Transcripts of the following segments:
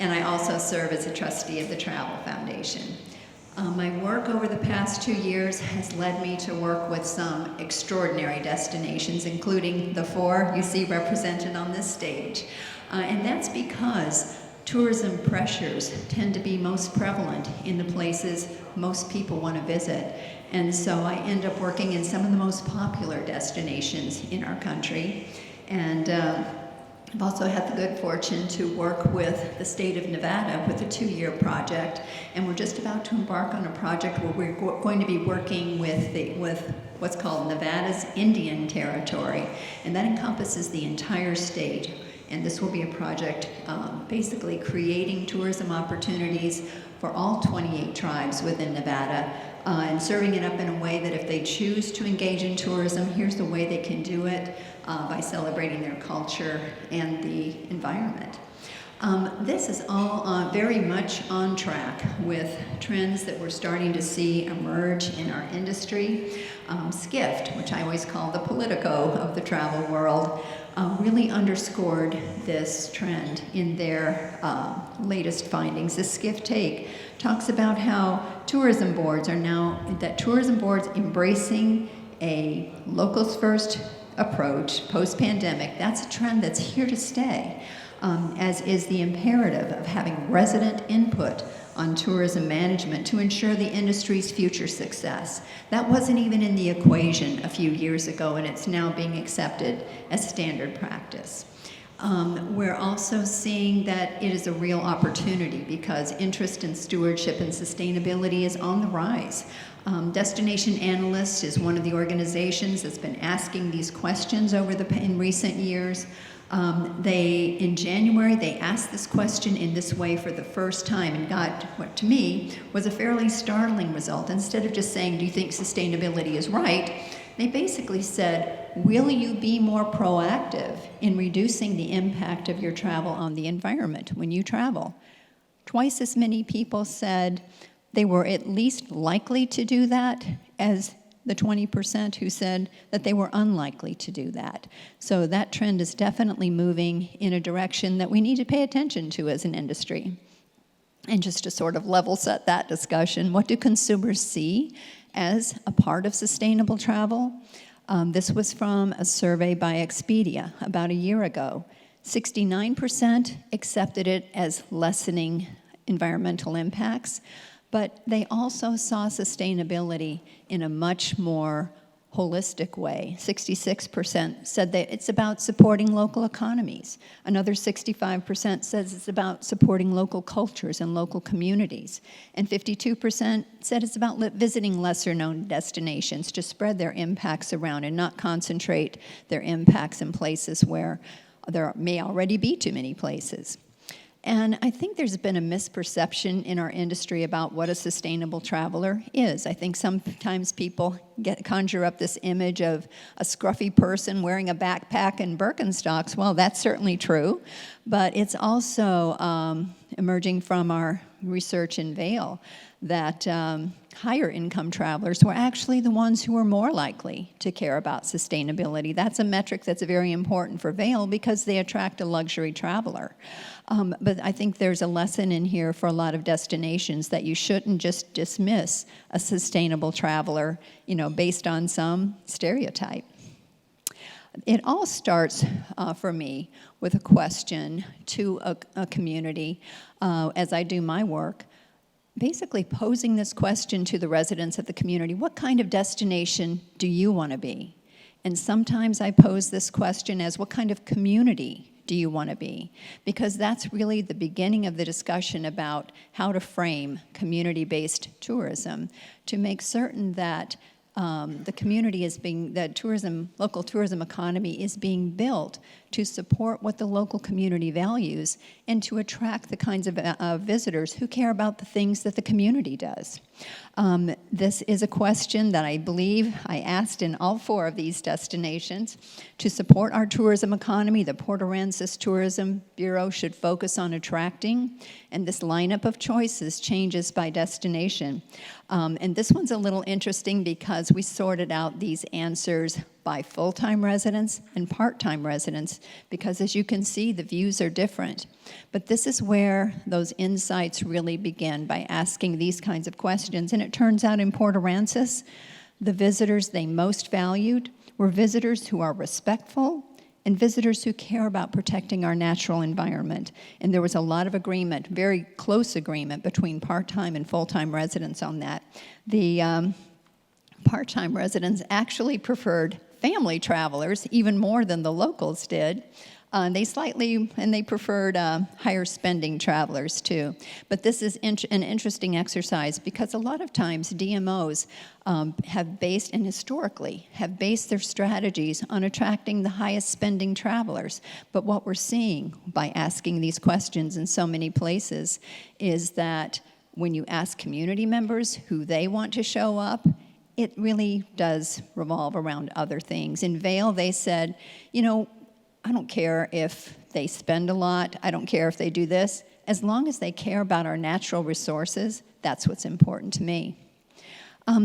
and I also serve as a trustee of the Travel Foundation. My work over the past 2 years has led me to work with some extraordinary destinations, including the 4 you see represented on this stage. And that's because tourism pressures tend to be most prevalent in the places most people want to visit. And so I end up working in some of the most popular destinations in our country. And I've also had the good fortune to work with the state of Nevada with a 2-year project, and we're just about to embark on a project where we're going to be working with what's called Nevada's Indian Territory, and that encompasses the entire state. And this will be a project basically creating tourism opportunities for all 28 tribes within Nevada, and serving it up in a way that if they choose to engage in tourism, here's the way they can do it by celebrating their culture and the environment. This is all very much on track with trends that we're starting to see emerge in our industry. Skift, which I always call the Politico of the travel world, really underscored this trend in their latest findings. The Skift Take talks about how tourism boards embracing a locals first approach post-pandemic. That's a trend that's here to stay, as is the imperative of having resident input on tourism management to ensure the industry's future success. That wasn't even in the equation a few years ago, and it's now being accepted as standard practice. We're also seeing that it is a real opportunity because interest in stewardship and sustainability is on the rise. Destination Analyst is one of the organizations that's been asking these questions in recent years. In January, they asked this question in this way for the first time and got what to me was a fairly startling result. Instead of just saying, do you think sustainability is right? They basically said, will you be more proactive in reducing the impact of your travel on the environment when you travel? Twice as many people said they were at least likely to do that as the 20% who said that they were unlikely to do that. So that trend is definitely moving in a direction that we need to pay attention to as an industry. And just to sort of level set that discussion, what do consumers see as a part of sustainable travel? This was from a survey by Expedia about a year ago. 69% accepted it as lessening environmental impacts, but they also saw sustainability in a much more holistic way. 66% said that it's about supporting local economies. Another 65% says it's about supporting local cultures and local communities. And 52% said it's about visiting lesser-known destinations to spread their impacts around and not concentrate their impacts in places where there may already be too many places. And I think there's been a misperception in our industry about what a sustainable traveler is. I think sometimes people conjure up this image of a scruffy person wearing a backpack and Birkenstocks. Well, that's certainly true, but it's also emerging from our research in Vail that higher income travelers were actually the ones who were more likely to care about sustainability. That's a metric that's very important for Vail because they attract a luxury traveler. But I think there's a lesson in here for a lot of destinations that you shouldn't just dismiss a sustainable traveler, based on some stereotype. It all starts for me with a question to a community as I do my work, basically posing this question to the residents of the community: what kind of destination do you want to be? And sometimes I pose this question as, what kind of community do you want to be? Because that's really the beginning of the discussion about how to frame community-based tourism to make certain that the community is local tourism economy is being built to support what the local community values and to attract the kinds of visitors who care about the things that the community does. This is a question that I believe I asked in all 4 of these destinations. To support our tourism economy, the Port Aransas Tourism Bureau should focus on attracting, and this lineup of choices changes by destination. And this one's a little interesting because we sorted out these answers by full-time residents and part-time residents, because as you can see, the views are different. But this is where those insights really begin, by asking these kinds of questions. And it turns out in Port Aransas, the visitors they most valued were visitors who are respectful and visitors who care about protecting our natural environment. And there was a lot of agreement, very close agreement, between part-time and full-time residents on that. The part-time residents actually preferred family travelers even more than the locals did. They preferred higher spending travelers too. But this is an interesting exercise, because a lot of times DMOs historically have based their strategies on attracting the highest spending travelers. But what we're seeing by asking these questions in so many places is that when you ask community members who they want to show up, it really does revolve around other things. In Vail, they said, I don't care if they spend a lot, I don't care if they do this, as long as they care about our natural resources, that's what's important to me.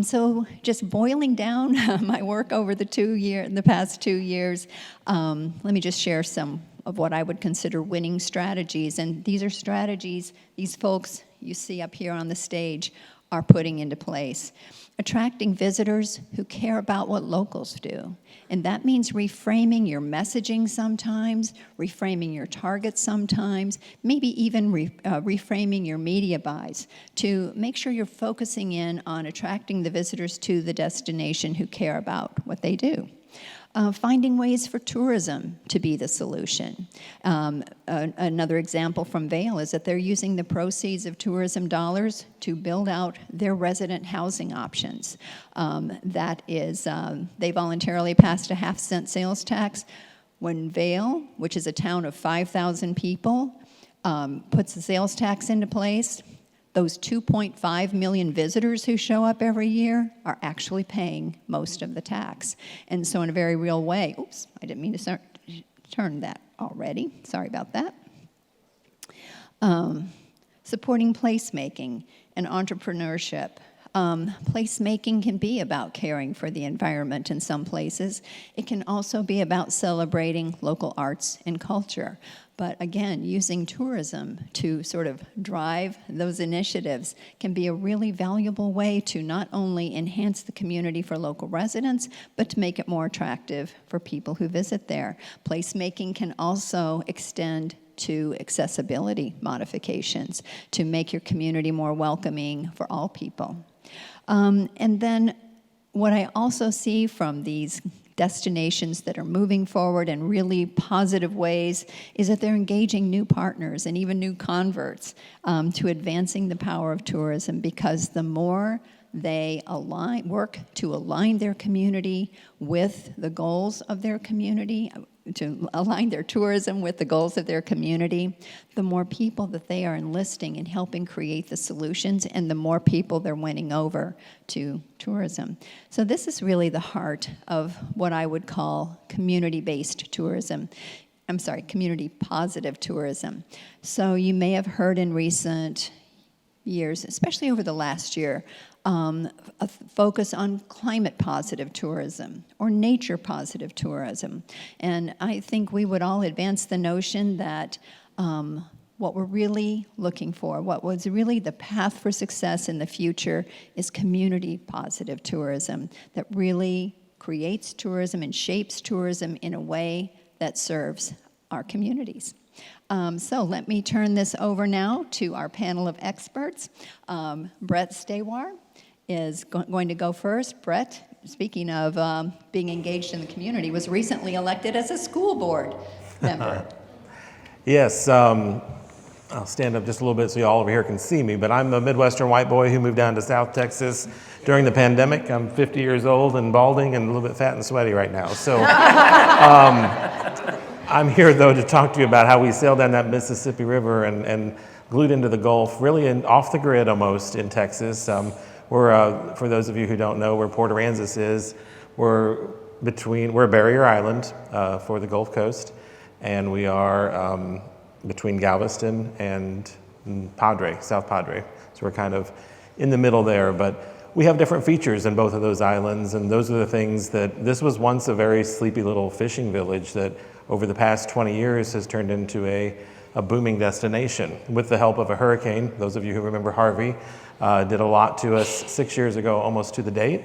So just boiling down my work over the past 2 years, let me just share some of what I would consider winning strategies. And these are strategies these folks you see up here on the stage are putting into place. Attracting visitors who care about what locals do. And that means reframing your messaging sometimes, reframing your targets sometimes, maybe even reframing your media buys to make sure you're focusing in on attracting the visitors to the destination who care about what they do. Finding ways for tourism to be the solution. Another example from Vail is that they're using the proceeds of tourism dollars to build out their resident housing options. They voluntarily passed a half-cent sales tax. When Vail, which is a town of 5,000 people, puts the sales tax into place, those 2.5 million visitors who show up every year are actually paying most of the tax. And so in a very real way, oops, I didn't mean to turn that already. Sorry about that. Supporting placemaking and entrepreneurship. Placemaking can be about caring for the environment in some places. It can also be about celebrating local arts and culture. But again, using tourism to sort of drive those initiatives can be a really valuable way to not only enhance the community for local residents, but to make it more attractive for people who visit there. Placemaking can also extend to accessibility modifications to make your community more welcoming for all people. And then what I also see from these destinations that are moving forward in really positive ways is that they're engaging new partners and even new converts to advancing the power of tourism, because the more they work to align their community with the goals of their community, to align their tourism with the goals of their community, the more people that they are enlisting and helping create the solutions, and the more people they're winning over to tourism. So this is really the heart of what I would call community-based tourism. I'm sorry, community-positive tourism. So you may have heard in recent years, especially over the last year, a focus on climate-positive tourism or nature-positive tourism. And I think we would all advance the notion that what we're really looking for, what was really the path for success in the future, is community-positive tourism that really creates tourism and shapes tourism in a way that serves our communities. So let me turn this over now to our panel of experts. Brett Stawar is going to go first. Brett, speaking of being engaged in the community, was recently elected as a school board member. Yes, I'll stand up just a little bit so you all over here can see me, but I'm a Midwestern white boy who moved down to South Texas during the pandemic. I'm 50 years old and balding and a little bit fat and sweaty right now. So I'm here, though, to talk to you about how we sailed down that Mississippi River and glued into the Gulf, really off the grid almost in Texas. We're, for those of you who don't know where Port Aransas is, we're a barrier island for the Gulf Coast, and we are between Galveston and Padre, South Padre. So we're kind of in the middle there, but we have different features in both of those islands, and those are the things that this was once a very sleepy little fishing village that over the past 20 years has turned into a booming destination. With the help of a hurricane, those of you who remember Harvey, did a lot to us 6 years ago, almost to the date,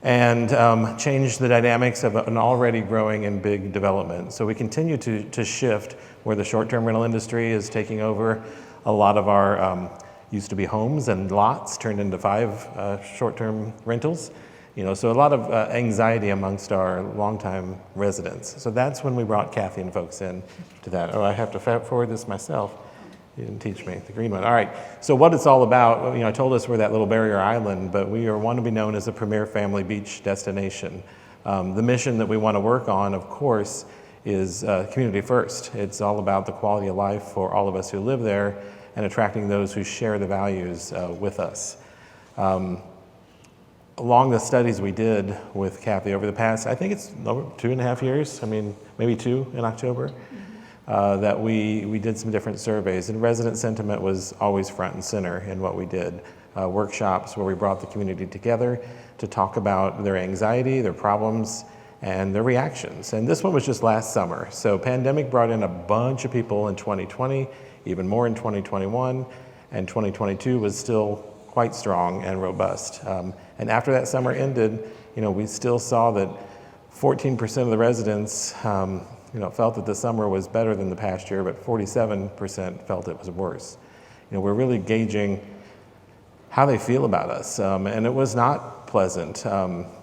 and changed the dynamics of an already growing and big development. So we continue to shift where the short-term rental industry is taking over a lot of our used to be homes and lots turned into 5 short-term rentals. So a lot of anxiety amongst our longtime residents. So that's when we brought Kathy and folks in to that. Oh, I have to fast forward this myself. You didn't teach me, the green one. All right, so what it's all about, I told us we're that little barrier island, but we want to be known as a premier family beach destination. The mission that we want to work on, of course, is community first. It's all about the quality of life for all of us who live there and attracting those who share the values with us. Along the studies we did with Kathy over the past, I think it's over 2.5 years, maybe 2 in October, that we did some different surveys, and resident sentiment was always front and center in what we did. Workshops where we brought the community together to talk about their anxiety, their problems, and their reactions. And this one was just last summer. So pandemic brought in a bunch of people in 2020, even more in 2021, and 2022 was still quite strong and robust. And after that summer ended, we still saw that 14% of the residents felt that the summer was better than the past year, but 47% felt it was worse. We're really gauging how they feel about us, and it was not pleasant.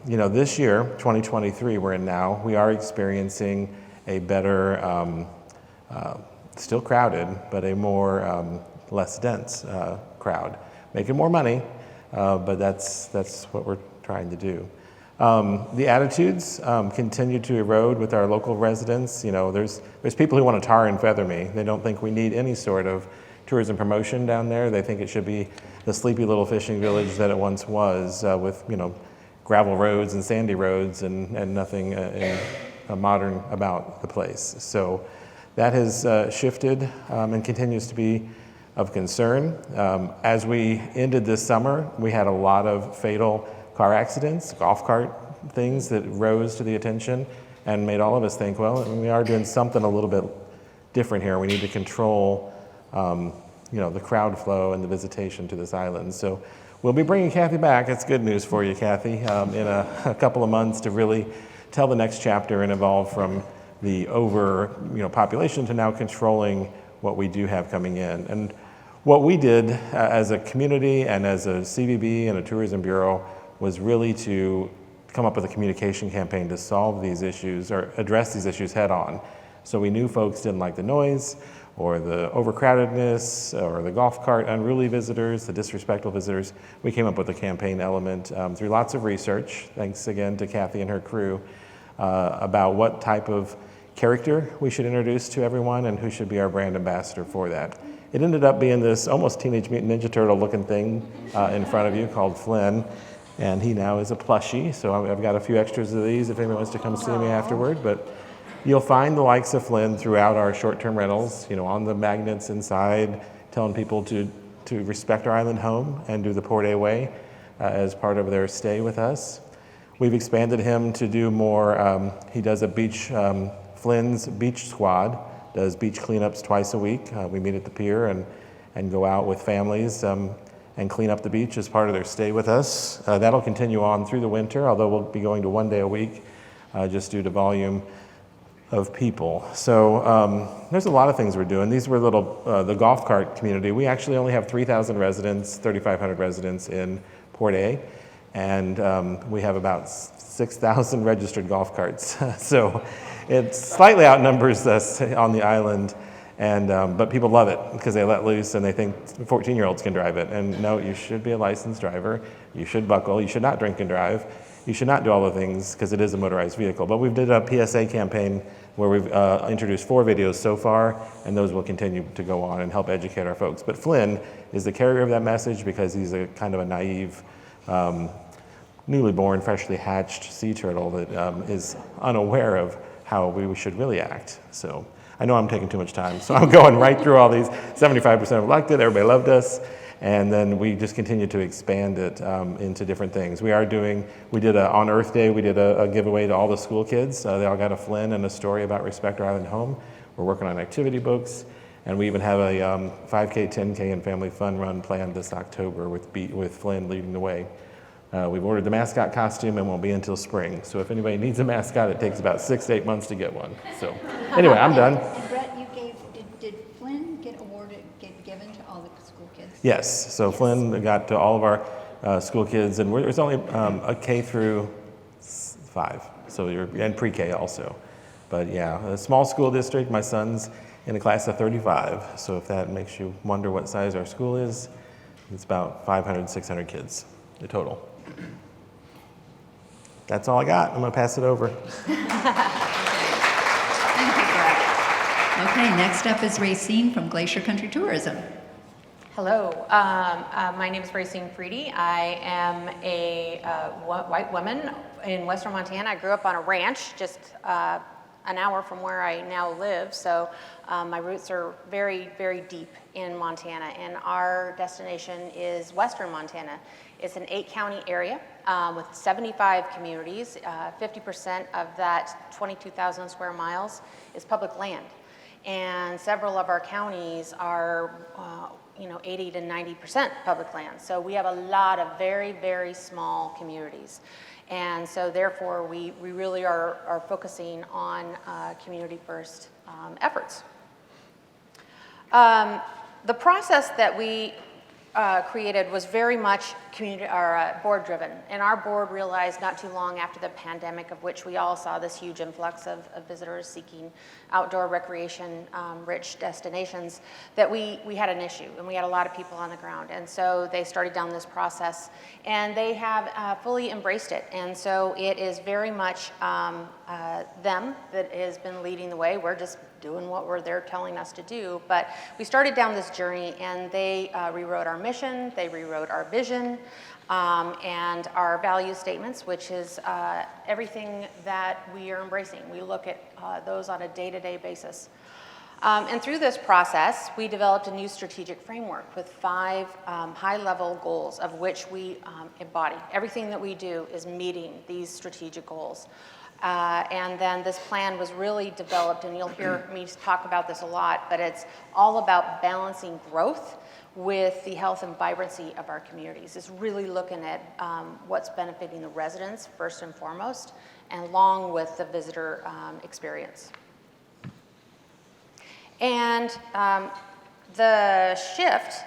This year, 2023, we're in now, we are experiencing a better, still crowded, but a more less dense crowd. Making more money, but that's what we're trying to do. The attitudes continue to erode with our local residents. There's people who want to tar and feather me. They don't think we need any sort of tourism promotion down there. They think it should be the sleepy little fishing village that it once was, with gravel roads and sandy roads and nothing modern about the place. So that has shifted and continues to be of concern. As we ended this summer, we had a lot of fatal car accidents, golf cart things that rose to the attention and made all of us think, well, we are doing something a little bit different here. We need to control the crowd flow and the visitation to this island. So we'll be bringing Kathy back. It's good news for you, Kathy, in a couple of months to really tell the next chapter and evolve from the population to now controlling what we do have coming in. And what we did as a community and as a CVB and a tourism bureau was really to come up with a communication campaign to solve these issues or address these issues head on. So we knew folks didn't like the noise or the overcrowdedness or the golf cart unruly visitors, the disrespectful visitors. We came up with a campaign element through lots of research, thanks again to Kathy and her crew, about what type of character we should introduce to everyone and who should be our brand ambassador for that. It ended up being this almost Teenage Mutant Ninja Turtle looking thing in front of you called Flynn, and he now is a plushie, so I've got a few extras of these if anyone wants to come see me afterward. But you'll find the likes of Flynn throughout our short-term rentals, on the magnets inside, telling people to respect our island home and do the Port A Way as part of their stay with us. We've expanded him to do more. He does a beach, Flynn's Beach Squad, does beach cleanups twice a week. We meet at the pier and go out with families and clean up the beach as part of their stay with us. That'll continue on through the winter, although we'll be going to 1 day a week just due to volume of people. So there's a lot of things we're doing. These were the golf cart community. We actually only have 3,000 residents, 3,500 residents in Port A, and we have about 6,000 registered golf carts. So it slightly outnumbers us on the island, but people love it because they let loose and they think 14-year-olds can drive it. And no, you should be a licensed driver. You should buckle. You should not drink and drive. You should not do all the things because it is a motorized vehicle. But we've did a PSA campaign where we've introduced 4 videos so far, and those will continue to go on and help educate our folks. But Flynn is the carrier of that message because he's a kind of a naive, newly born, freshly hatched sea turtle that is unaware of how we should really act. So I know I'm taking too much time, so I'm going right through all these. 75% elected, everybody loved us, And then we just continue to expand it into different things. We did on Earth Day, we did a giveaway to all the school kids. They all got a Flynn and a story about Respect Our Island Home. We're working on activity books. And we even have a 5K, 10K, and family fun run planned this October with Flynn leading the way. We've ordered the mascot costume and won't be until spring. So if anybody needs a mascot, it takes about 6 to 8 months to get one. So anyway, I'm done. And Brett, did Flynn get given to all the school kids? Yes, so Flynn got to all of our school kids, and it's only a K through 5, so and pre-K also. But yeah, a small school district. My son's in a class of 35, so if that makes you wonder what size our school is, it's about 500, 600 kids in total. That's all I got. I'm going to pass it over. Thank you, Brett. Okay, next up is Racine from Glacier Country Tourism. Hello, my name is Racine Freedy. I am a white woman in western Montana. I grew up on a ranch just an hour from where I now live, so my roots are very, very deep in Montana, and our destination is western Montana. It's an 8-county area with 75 communities. 50% of that 22,000 square miles is public land, and several of our counties are 80 to 90% public land. So we have a lot of very, very small communities. And so therefore, we really are focusing on community first efforts. The process that we created was very much board driven, and our board realized not too long after the pandemic, of which we all saw this huge influx of visitors seeking outdoor recreation rich destinations, that we had an issue, and we had a lot of people on the ground. And so they started down this process, and they have fully embraced it. And so it is very much them that has been leading the way. We're just doing what they're telling us to do. But we started down this journey, and they rewrote our mission, they rewrote our vision, and our value statements, which is everything that we are embracing. We look at those on a day-to-day basis. And through this process, we developed a new strategic framework with 5 high-level goals, of which we embody. Everything that we do is meeting these strategic goals. And then this plan was really developed, and you'll hear me talk about this a lot, but it's all about balancing growth with the health and vibrancy of our communities. It's really looking at what's benefiting the residents first and foremost, and along with the visitor experience. And the shift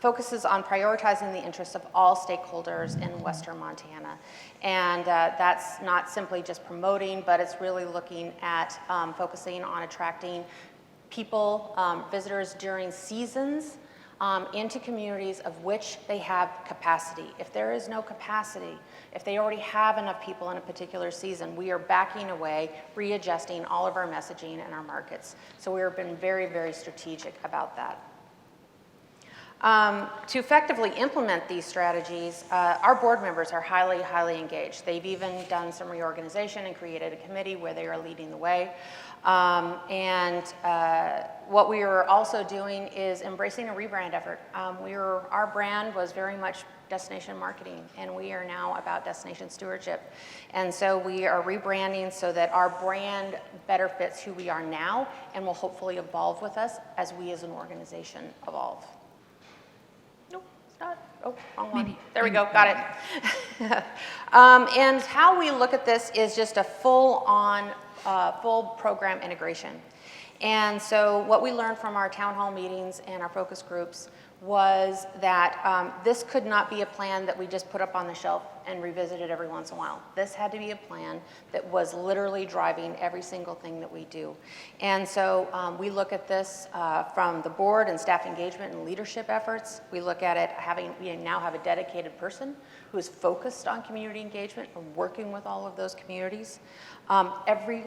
focuses on prioritizing the interests of all stakeholders in western Montana. And that's not simply just promoting, but it's really looking at focusing on attracting people, visitors during seasons into communities of which they have capacity. If there is no capacity, if they already have enough people in a particular season, we are backing away, readjusting all of our messaging and our markets. So we have been very, very strategic about that. To effectively implement these strategies, our board members are highly, highly engaged. They've even done some reorganization and created a committee where they are leading the way. What we are also doing is embracing a rebrand effort. Our brand was very much destination marketing, and we are now about destination stewardship. And so we are rebranding so that our brand better fits who we are now and will hopefully evolve with us as we as an organization evolve. Oh, wrong one. There we go, got it. And how we look at this is just a full program integration. And so what we learned from our town hall meetings and our focus groups was that this could not be a plan that we just put up on the shelf and revisited every once in a while. This had to be a plan that was literally driving every single thing that we do. And so we look at this from the board and staff engagement and leadership efforts. We look at it we now have a dedicated person who is focused on community engagement and working with all of those communities. Every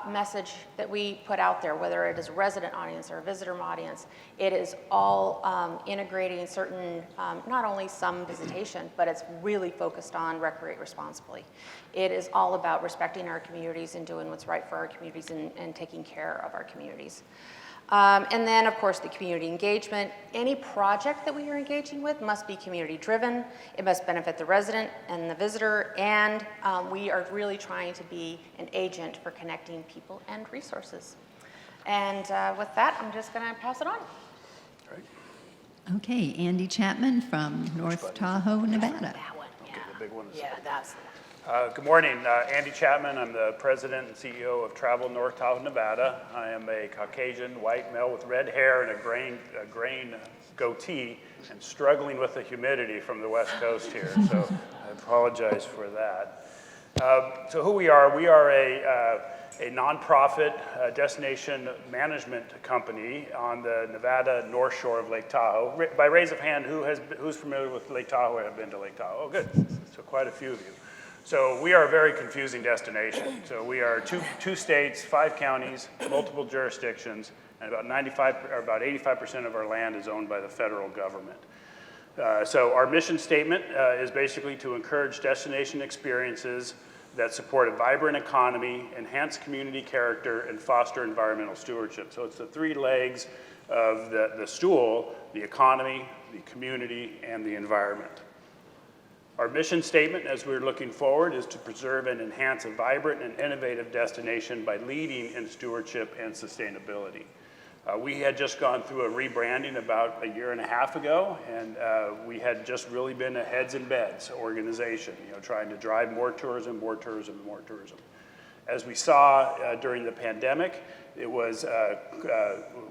message that we put out there, whether it is a resident audience or a visitor audience, it is all integrating certain, not only some visitation, but it's really focused on on Recreate Responsibly. It is all about respecting our communities and doing what's right for our communities and taking care of our communities. And then, of course, the community engagement. Any project that we are engaging with must be community-driven. It must benefit the resident and the visitor, and we are really trying to be an agent for connecting people and resources. And with that, I'm just going to pass it on. Okay, Andy Chapman from North Tahoe, Nevada. That one, yeah. The big one is Yeah, that's the one. Good morning, Andy Chapman. I'm the president and CEO of Travel North Tahoe, Nevada. I am a Caucasian white male with red hair and a grain goatee and struggling with the humidity from the West Coast here, so I apologize for that. So who we are a nonprofit destination management company on the Nevada North Shore of Lake Tahoe. By raise of hand, who's familiar with Lake Tahoe or have been to Lake Tahoe? Oh, good. So quite a few of you. So we are a very confusing destination. So we are two states, 5 counties, multiple jurisdictions, and about 85% of our land is owned by the federal government. So our mission statement is basically to encourage destination experiences that support a vibrant economy, enhance community character, and foster environmental stewardship. So it's the 3 legs of the stool: the economy, the community, and the environment. Our mission statement, as we're looking forward, is to preserve and enhance a vibrant and innovative destination by leading in stewardship and sustainability. We had just gone through a rebranding about a year and a half ago, and we had just really been a heads and beds organization, trying to drive more tourism, more tourism, more tourism. As we saw during the pandemic, it was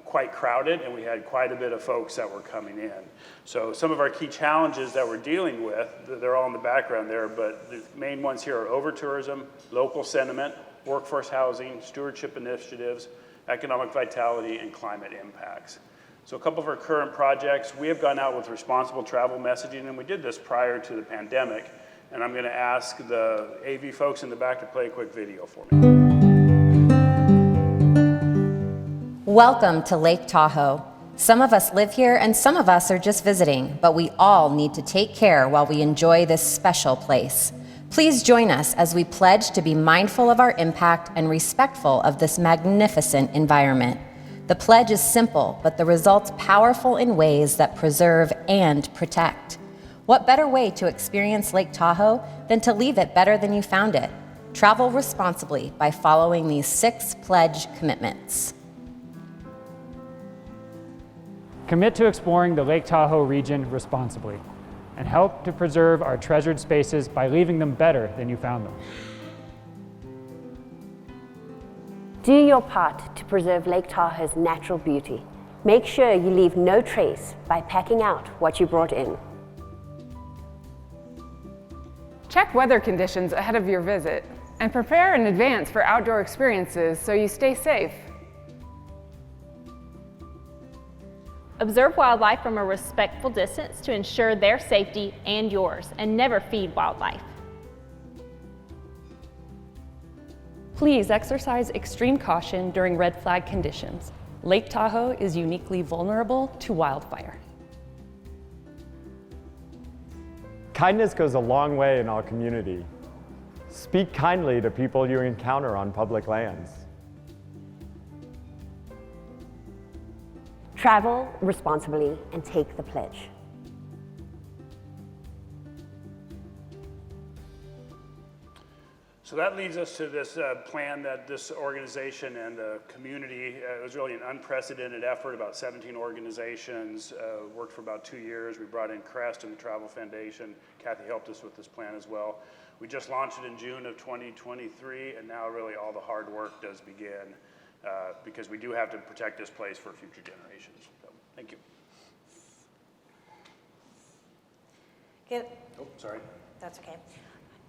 quite crowded, and we had quite a bit of folks that were coming in. So some of our key challenges that we're dealing with, they're all in the background there, but the main ones here are over-tourism, local sentiment, workforce housing, stewardship initiatives, economic vitality, and climate impacts. So a couple of our current projects, we have gone out with responsible travel messaging, and we did this prior to the pandemic, and I'm gonna ask the AV folks in the back to play a quick video for me. Welcome to Lake Tahoe. Some of us live here and some of us are just visiting, but we all need to take care while we enjoy this special place. Please join us as we pledge to be mindful of our impact and respectful of this magnificent environment. The pledge is simple, but the results powerful in ways that preserve and protect. What better way to experience Lake Tahoe than to leave it better than you found it? Travel responsibly by following these 6 pledge commitments. Commit to exploring the Lake Tahoe region responsibly and help to preserve our treasured spaces by leaving them better than you found them. Do your part to preserve Lake Tahoe's natural beauty. Make sure you leave no trace by packing out what you brought in. Check weather conditions ahead of your visit and prepare in advance for outdoor experiences so you stay safe. Observe wildlife from a respectful distance to ensure their safety and yours, and never feed wildlife. Please exercise extreme caution during red flag conditions. Lake Tahoe is uniquely vulnerable to wildfire. Kindness goes a long way in our community. Speak kindly to people you encounter on public lands. Travel responsibly and take the pledge. So that leads us to this plan that this organization and the community, it was really an unprecedented effort, about 17 organizations, worked for about 2 years. We brought in Crest and the Travel Foundation. Kathy helped us with this plan as well. We just launched it in June of 2023, and now really all the hard work does begin because we do have to protect this place for future generations. So, thank you. Good. Oh, sorry. That's okay.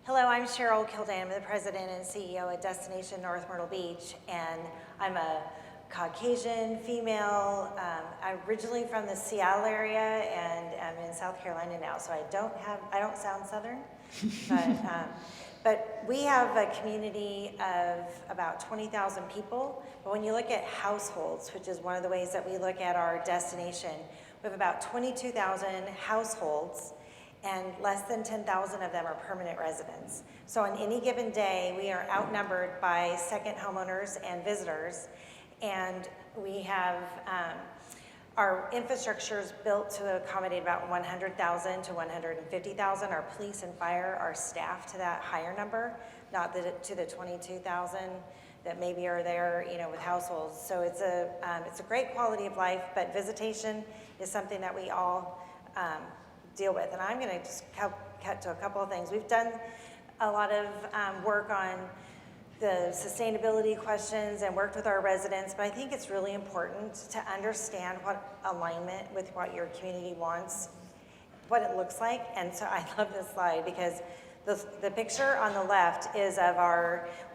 Hello, I'm Cheryl Kildan. I'm the president and CEO at Destination North Myrtle Beach, and I'm a Caucasian female. I'm originally from the Seattle area, and I'm in South Carolina now, so I don't sound Southern, but we have a community of about 20,000 people. But when you look at households, which is one of the ways that we look at our destination, we have about 22,000 households. and less than 10,000 of them are permanent residents. So on any given day, we are outnumbered by second homeowners and visitors, and we have our infrastructure is built to accommodate about 100,000 to 150,000. Our police and fire are staffed to that higher number, not to the 22,000 that maybe are there, with households. So it's a great quality of life, but visitation is something that we all deal with. And I'm going to just cut to a couple of things. We've done a lot of work on the sustainability questions and worked with our residents, but I think it's really important to understand what alignment with what your community wants, what it looks like. And so I love this slide because the picture on the left is of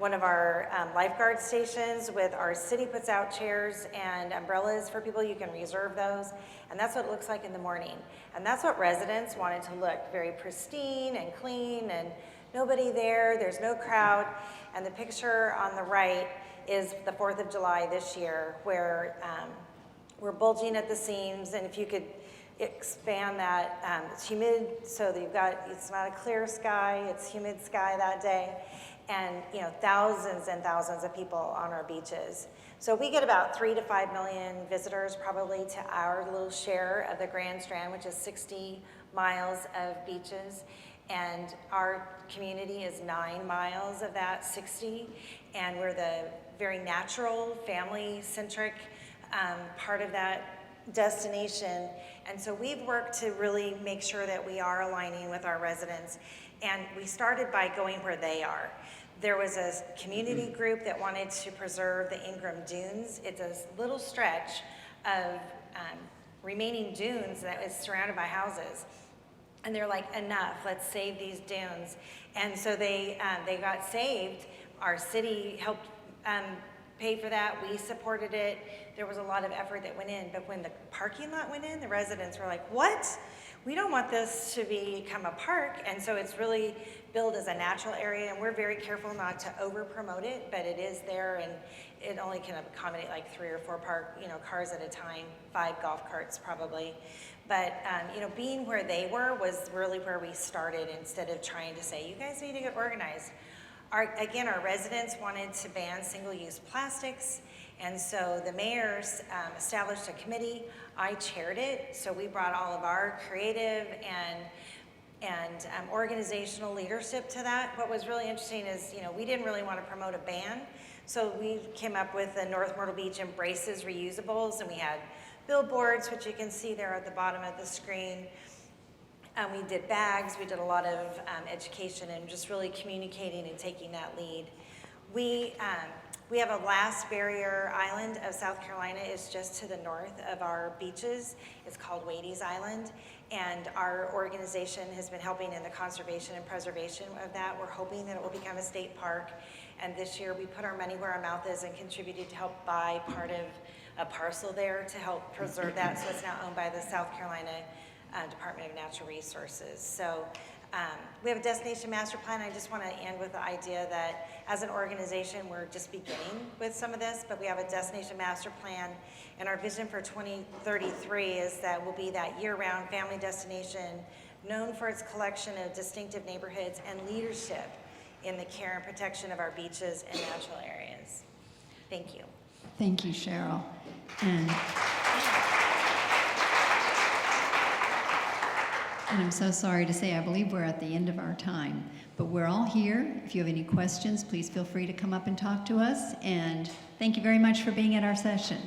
one of our lifeguard stations with our city puts out chairs and umbrellas for people. You can reserve those. And that's what it looks like in the morning. And that's what residents wanted to look, very pristine and clean and nobody there, there's no crowd. And the picture on the right is the 4th of July this year, where we're bulging at the seams, and if you could expand that, it's humid, so that it's not a clear sky, it's humid sky that day, and thousands and thousands of people on our beaches. So we get about 3 to 5 million visitors probably to our little share of the Grand Strand, which is 60 miles of beaches. And our community is 9 miles of that 60, and we're the very natural, family-centric part of that destination. And so we've worked to really make sure that we are aligning with our residents. And we started by going where they are. There was a community group that wanted to preserve the Ingram Dunes. It's a little stretch of remaining dunes that is surrounded by houses. And they're like, enough, let's save these dunes. And so they got saved. Our city helped pay for that. We supported it. There was a lot of effort that went in. But when the parking lot went in, the residents were like, what? We don't want this to become a park. And so it's really billed as a natural area. And we're very careful not to over promote it, but it is there. And it only can accommodate like 3 or 4 cars at a time, 5 golf carts probably. But being where they were was really where we started, instead of trying to say, you guys need to get organized. Our residents wanted to ban single-use plastics, and so the mayors established a committee. I chaired it, so we brought all of our creative and organizational leadership to that. What was really interesting is, we didn't really want to promote a ban, so we came up with the North Myrtle Beach Embraces Reusables, and we had billboards, which you can see there at the bottom of the screen. We did bags, we did a lot of education and just really communicating and taking that lead. We have a last barrier island of South Carolina. It's just to the north of our beaches. It's called Wade's Island, and our organization has been helping in the conservation and preservation of that. We're hoping that it will become a state park, and this year we put our money where our mouth is and contributed to help buy part of a parcel there to help preserve that, so it's now owned by the South Carolina Department of Natural Resources. So we have a destination master plan. I just want to end with the idea that as an organization, we're just beginning with some of this, but we have a destination master plan, and our vision for 2033 is that we'll be that year-round family destination known for its collection of distinctive neighborhoods and leadership in the care and protection of our beaches and natural areas. Thank you. Thank you, Cheryl. And I'm so sorry to say, I believe we're at the end of our time, but we're all here. If you have any questions, please feel free to come up and talk to us. And thank you very much for being at our session.